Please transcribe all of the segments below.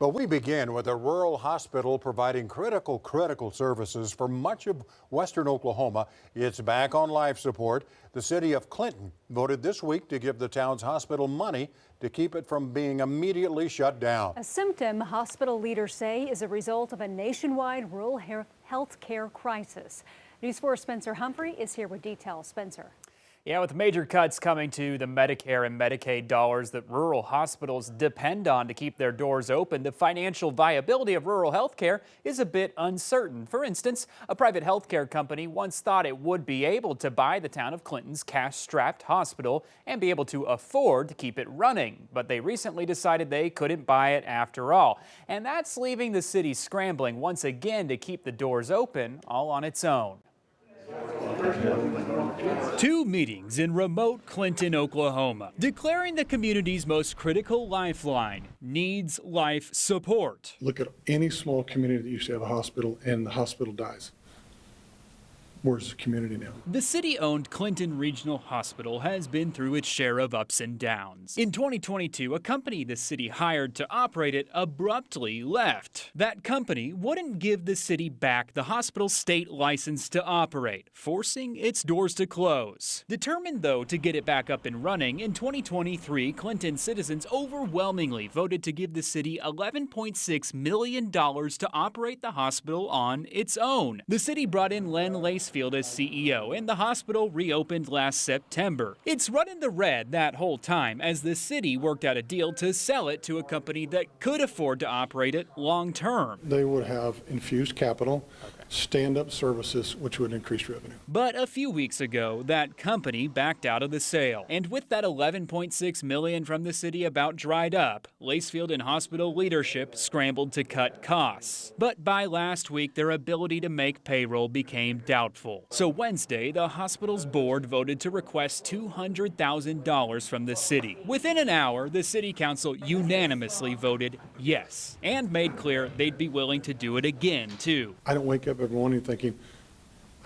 Well, we begin with a rural hospital providing critical services for much of western Oklahoma. It's back on life support. The city of Clinton voted this week to give the town's hospital money to keep it from being immediately shut down. A symptom hospital leaders say is a result of a nationwide rural health care crisis. News 4's Spencer Humphrey is here with details. Spencer. Yeah, with major cuts coming to the Medicare and Medicaid dollars that rural hospitals depend on to keep their doors open, the financial viability of rural health care is a bit uncertain. For instance, a private health care company once thought it would be able to buy the town of Clinton's cash-strapped hospital and be able to afford to keep it running. But they recently decided they couldn't buy it after all. And that's leaving the city scrambling once again to keep the doors open all on its own. Two meetings in remote Clinton, Oklahoma, declaring the community's most critical lifeline needs life support. Look at any small community that used to have a hospital and the hospital dies. Where's the community now? The city-owned Clinton Regional Hospital has been through its share of ups and downs. In 2022, a company the city hired to operate it abruptly left. That company wouldn't give the city back the hospital's state license to operate, forcing its doors to close. Determined, though, to get it back up and running, in 2023, Clinton citizens overwhelmingly voted to give the city $11.6 million to operate the hospital on its own. The city brought in Len Lacefield as CEO, and the hospital reopened last September. It's run in the red that whole time as the city worked out a deal to sell it to a company that could afford to operate it long term. They would have infused capital, stand-up services, which would increase revenue. But a few weeks ago, that company backed out of the sale. And with that $11.6 million from the city about dried up, Lacefield and hospital leadership scrambled to cut costs. But by last week, their ability to make payroll became doubtful. So Wednesday, the hospital's board voted to request $200,000 from the city. Within an hour, the city council unanimously voted yes and made clear they'd be willing to do it again, too. I don't wake up every morning thinking,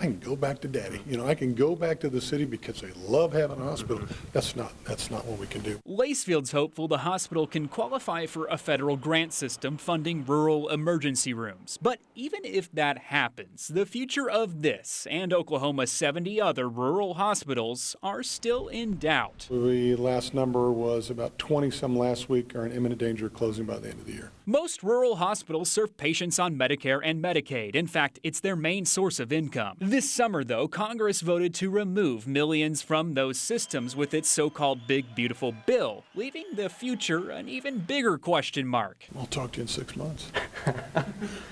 I can go back to daddy. I can go back to the city because they love having a hospital. That's not what we can do. Lacefield's hopeful the hospital can qualify for a federal grant system funding rural emergency rooms. But even if that happens, the future of this and Oklahoma's 70 other rural hospitals are still in doubt. The last number was about 20-some last week are in imminent danger of closing by the end of the year. Most rural hospitals serve patients on Medicare and Medicaid. In fact, it's their main source of income. This summer, though, Congress voted to remove millions from those systems with its so-called Big Beautiful Bill, leaving the future an even bigger question mark. I'll talk to you in 6 months.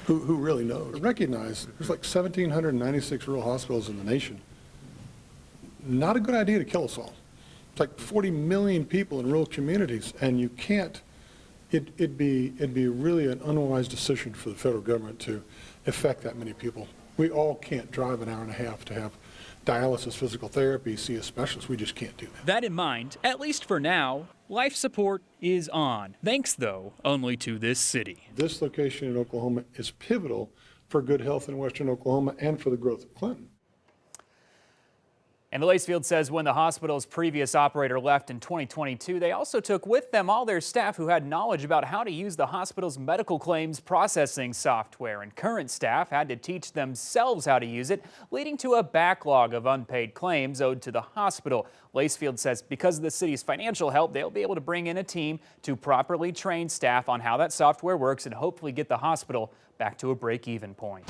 Who really knows? Recognize there's like 1,796 rural hospitals in the nation. Not a good idea to kill us all. It's like 40 million people in rural communities, and you can't. It'd be really an unwise decision for the federal government to affect that many people. We all can't drive an hour and a half to have dialysis, physical therapy, see a specialist. We just can't do that. That in mind, at least for now, life support is on. Thanks, though, only to this city. This location in Oklahoma is pivotal for good health in western Oklahoma and for the growth of Clinton. And Lacefield says when the hospital's previous operator left in 2022, they also took with them all their staff who had knowledge about how to use the hospital's medical claims processing software. And current staff had to teach themselves how to use it, leading to a backlog of unpaid claims owed to the hospital. Lacefield says because of the city's financial help, they'll be able to bring in a team to properly train staff on how that software works and hopefully get the hospital back to a break-even point.